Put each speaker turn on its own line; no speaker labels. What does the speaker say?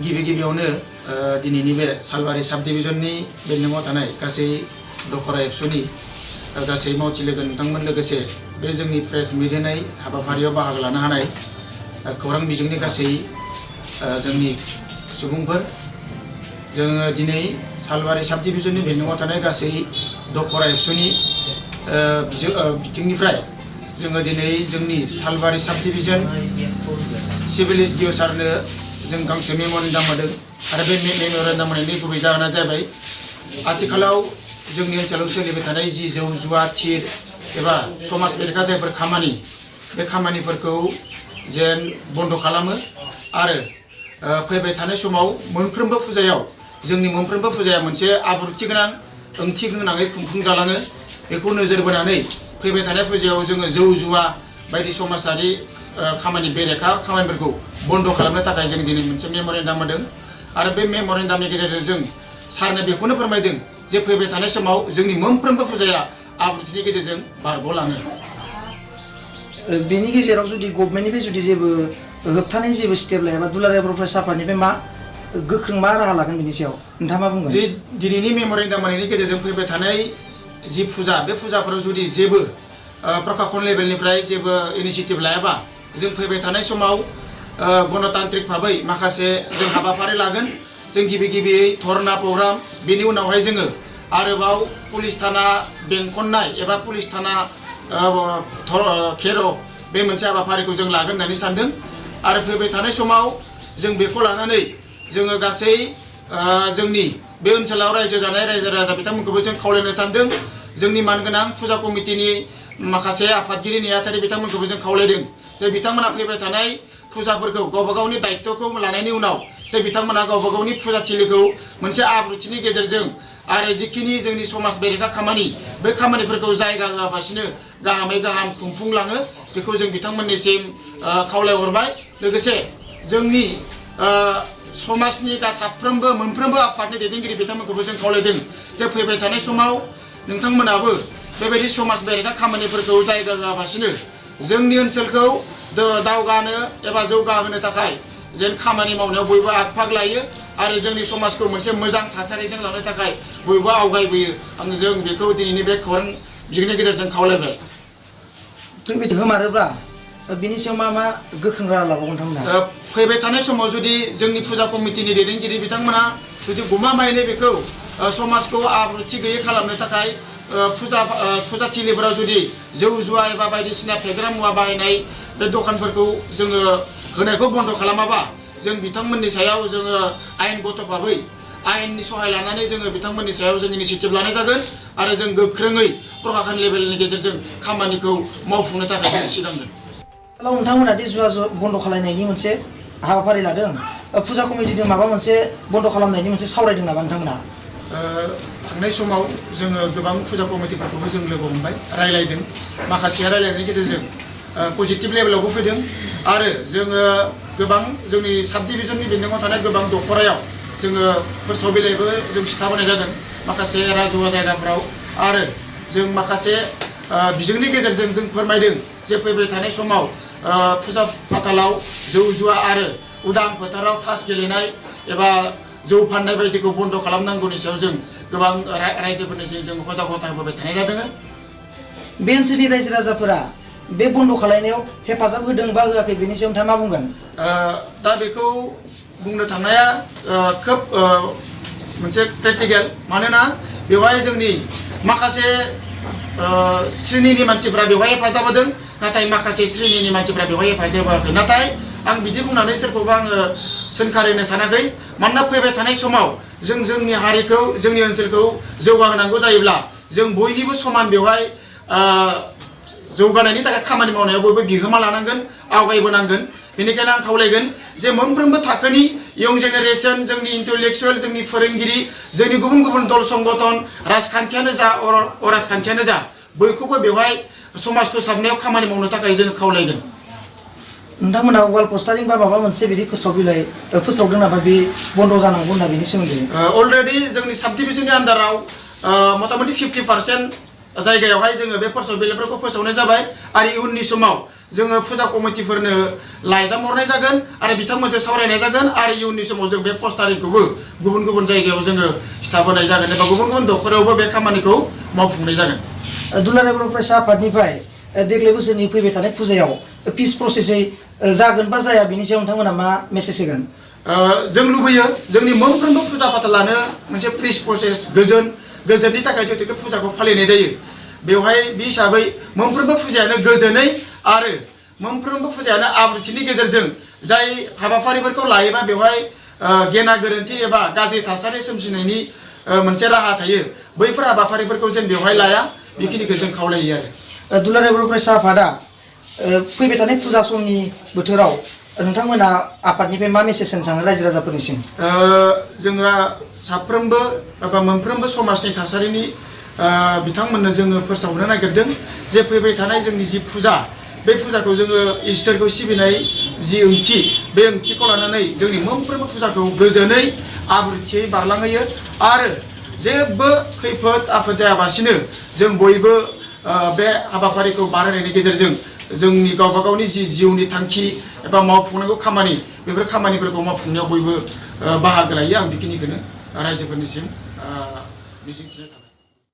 गिबियावनो दिनैनि बे सालबारि साब डिभिजननि बेन्दोङाव थानाय गासै दखरा एबसुनि गासै मावथि लोगो नोंथांमोन लोगोसे बे जोंनि प्रेस मिट होनाय हाबाफारियाव बाहागो लानो हानाय खौरां बिजोंनि गासै जोंनि सुबुंफोर जोङो दिनै सालबारि साब डिभिजननि बेन्दोङाव थानाय गासै दखरा एबसुनि बिथिंनिफ्राय जोङो दिनै जोंनि सालबारि साब डिभिजन सिभिल एसडिअ सारनो जों गांसे मेम'रेन्डाम होदों आरो बे मेम'रेन्डाम होनायनि गुबै जाहोना जाबाय आथिखालाव जोंनि ओनसोलाव सोलिबाय थानाय जि जौ जुवा थिर एबा समाज बेरेखा जायफोर खामानि बे खामानिफोरखौ जेन बन्द' खालामो आरो फैबाय थानाय समाव मोनफ्रोमबो फुजायाव जोंनि मोनफ्रोमबो फुजाया मोनसे आब्रुथि गोनां ओंथि गोनाङै खुंफुंजालाङो बेखौ नोजोर बोनानै फैबाय थानाय फुजायाव जोङो जौ जुवा बायदि समाजारि खामानि बेरेखा खामानिफोरखौ बन्द' खालामनो थाखाय जों दिनै मोनसे मेम'रेन्डाम होदों आरो बे मेम'रेन्डामनि गेजेरजों जों सारनो बेखौनो फोरमायदों जे फैबाय थानाय समाव जोंनि मोनफ्रोमबो फुजाया आब्रुथिनि गेजेरजों बारग'लाङो।
बेनि गेजेराव जुदि गभर्नमेन्टनिफ्राय जुदि जेबो होबथानायनि जेबो स्टेप लायाबा दुलाराय बर' फरायसा आफादनिफ्राय मा गोख्रों मा राहा लागोन बेनि सायाव नोंथाङा मा बुंगोन?
जे दिनैनि मेम'रेन्डाम होनायनि गेजेरजों फैबाय थानाय जि फुजा बे फुजाफोराव जुदि जेबो प्रशासन लेभेलनिफ्राय जेबो इनिसिएटिभ लायाबा जों फैबाय थानाय समाव गणतान्त्रिक भाबै माखासे जों हाबाफारि लागोन। जों गिबियै धरना प्रग्राम बेनि उनावहाय जोङो आरोबाव पुलिस थाना बेंखननाय एबा पुलिस थाना खेर' बे मोनसे हाबाफारिखौ जों लागोन होननानै सानदों आरो फैबाय थानाय समाव जों बेखौ लानानै जोङो गासै जोंनि बे ओनसोलाव रायजो जानाय रायजो राजा बिथांमोनखौबो जों खावलायनो सानदों। जोंनि मानगोनां फुजा कमिटिनि माखासे आफादगिरि नेहाथारि बिथांमोनखौबो जों खावलायदों जे बिथांमोना फैबाय थानाय फुजाफोरखौ गावबा गावनि दायित्वखौ लानायनि उनाव जे बिथांमोना गावबा गावनि फुजाथिलिखौ मोनसे आब्रुथिनि गेजेरजों आरो जिखिनि जोंनि समाज बेरेखा खामानि बे खामानिफोरखौ जायगा होआलासिनो गाहामै गाहाम खुंफुंलाङो बेखौ जों बिथांमोननिसिम खावलायहरबाय। लोगोसे जोंनि समाजनि साफ्रोमबो मोनफ्रोमबो आफादनि दैदेनगिरि बिथांमोनखौबो जों खावलायदों जे फैबाय थानाय समाव नोंथांमोनाबो बेबायदि समाज बेरेखा खामानिफोरखौ जायगा होआलासिनो जोंनि ओनसोलखौ दावगानो एबा जौगाहोनो थाखाय जेन खामानि मावनायाव बयबो आग-फाग लायो आरो जोंनि समाजखौ मोनसे मोजां थासारिजों लानो थाखाय बयबो आवगायबोयो। जों बेखौ दिनैनि बे खौरां बिजोंनि गेजेरजों खावलायबाय।
बेबायदि होमारोब्ला बिनि सायाव मा गोख्रों राहा लाबावगोन नोंथांमोना?
फैबाय थानाय समाव जुदि जोंनि फुजा कमिटिनि दैदेनगिरि बिथांमोना जुदि गमामायैनो बेखौ समाजखौ आब्रुथि गैयै खालामनो थाखाय फुजाथिलिफोराव जुदि जौ जुवा एबा बायदिसिना फेग्रा मुवा बाहायनाय बे दखानफोरखौ जोङो होनायखौ बन्द' खालामाबा जों बिथांमोननि सायाव जोङो आयेनगत भाबै आयेननि सहाय लानानै जोङो बिथांमोननि सायाव जों इनिसिएटिभ लानाय जागोन आरो जों गोख्रोङै प्रशासन लेभेलनि गेजेरजों खामानिखौ मावफुंनो थाखाय जों सिगांगोन।
नोंथांमोना दि जुवा बन्द' खालामनायनि मोनसे हाबाफारि लादों फुजा कमिटिजों माबा मोनसे बन्द' खालामनायनि मोनसे सावरायदों नामा नोंथांमोना?
थांनाय समाव जोङो गोबां फुजा कमिटिफोरखौबो जों लोगो हमबाय रायलायदों माखासेया रायलायनायनि गेजेरजों पजिटिभ लेभेलावबो फैदों आरो जोङो गोबां जोंनि साब डिभिजननि बेन्दोङाव थानाय गोबां दखरायाव जोङो फोसाव बिलाइबो जों सिथाबोनाय जादों माखासे राजुवा जायगाफ्राव आरो जों माखासे बिजोंनि गेजेरजों जों फोरमायदों जे फैबाय थानाय समाव फुजा फाथालाव जौ जुवा आरो उदां फोथाराव ताश गेलेनाय एबा जौ फाननाय बायदिखौ बन्द' खालामनांगौनि सायाव जों गोबां रायजोफोरनिसिम जों सजागता होबोबाय थानाय जादों।
बे ओनसोलनि रायजो राजाफोरा बे बन्द' खालामनायाव हेफाजाब होदों बा होआखै बेनि सायाव नोंथाङा मा बुंगोन?
दा बेखौ बुंनो थांनाया खोब मोनसे प्रेक्टिकेल मानोना बेवहाय जोंनि माखासे श्रेणिनि मानसिफ्रा बेवहाय हेफाजाब होदों नाथाय माखासे श्रेणिनि मानसिफ्रा बेवहाय हेफाजाब होआखै। नाथाय आं बिदि बुंनानै सोरखौबा आङो सोंखारिनो सानाखै मानोना फैबाय थानाय समाव जों जोंनि हारिखौ जोंनि ओनसोलखौ जौगाहोनांगौ जायोब्ला जों बयनिबो समान बेवहाय जौगानायनि थाखाय खामानि मावनायाव बयबो बिहोमा लानांगोन आवगायबोनांगोन। बेनिखायनो आं खावलायगोन जे मोनफ्रोमबो थाखोनि इयं जेनेरेसन जोंनि इन्टेलेक्सुयेल जोंनि फोरोंगिरि जोंनि गुबुन गुबुन दल संगठन राजखान्थियानो जा अराजखान्थियानो जा बयखौबो बेवहाय समाज फोसाबनायाव खामानि मावनो थाखाय जों खावलायगोन।
नोंथांमोना वाल पस्टारिं बा माबा मोनसे बिदि फोसावदों नामा बे बन्द' जानांगौ होनना बेनि सोमोन्दै?
अलरेडि जोंनि साब डिभिजननि आन्दाराव मथा मथि 50% जायगायावहाय जोङो बे फोसाव बिलाइफोरखौ फोसावनाय जाबाय आरो इयुननि समाव जोङो फुजा कमिटिफोरनो लाइजाम हरनाय जागोन आरो बिथांमोनजों सावरायनाय जागोन आरो इयुननि समाव जों बे पस्टारिंखौबो गुबुन गुबुन जायगायाव जोङो सिथाबहोनाय जागोन एबा गुबुन गुबुन दखरावबो बे खामानिखौ मावफुंनाय जागोन।
दुलाराय बर' फरायसा आफादनिफ्राय देग्लाय बोसोरनि फैबाय थानाय फुजायाव पिस प्रसेसै जागोन बा जाया बिनि सायाव नोंथांमोना मा मेसेज होगोन?
जों लुबैयो जोंनि मोनफ्रोमबो फुजा फाथालानो मोनसे पिस प्रसेस गोजोननि थाखाय जिहेतु फुजाखौ फालिनाय जायो। बेवहाय बे हिसाबै मोनफ्रोमबो फुजायानो गोजोनै आरो मोनफ्रोमबो फुजायानो आब्रुथिनि गेजेरजों जाय हाबाफारिफोरखौ लायोबा बेवहाय गेना गोरोन्थि एबा गाज्रि थासारि सोमजिनायनि मोनसे राहा थायो बैफोर हाबाफारिफोरखौ जों बेवहाय लाया बेखिनिखौ जों खावलायो आरो।
दुलाराय बर' फरायसा आफादा फैबाय थानाय फुजा समनि बोथोराव नोंथांमोना आफादनिफ्राय मा मेसेज होनो सानो रायजो राजाफोरनिसिम?
जोङो साफ्रोमबो एबा मोनफ्रोमबो समाजनि थासारिनि बिथांमोननो जोङो फोसावनो नागिरदों जे फैबाय थानाय जोंनि जि फुजा बे फुजाखौ जोङो इसोरखौ सिबिनाय जि ओंथि बे ओंथिखौ लानानै जोंनि मोनफ्रोमबो फुजाखौ गोजोनै आब्रुथियै बारलांहोयो आरो जेबो खैफोद आफोद जायाबासिनो जों बयबो बे हाबाफारिखौ बारहोनायनि गेजेरजों जोंनि गावबा गावनि जि जिउनि थांखि एबा मावफुंनांगौ खामानि बेफोर खामानिफोरखौ मावफुंनायाव बयबो बाहागो लायो। आं बेखिनिखौनो रायजोफोरनिसिम मिजिंथिनाय थाबाय।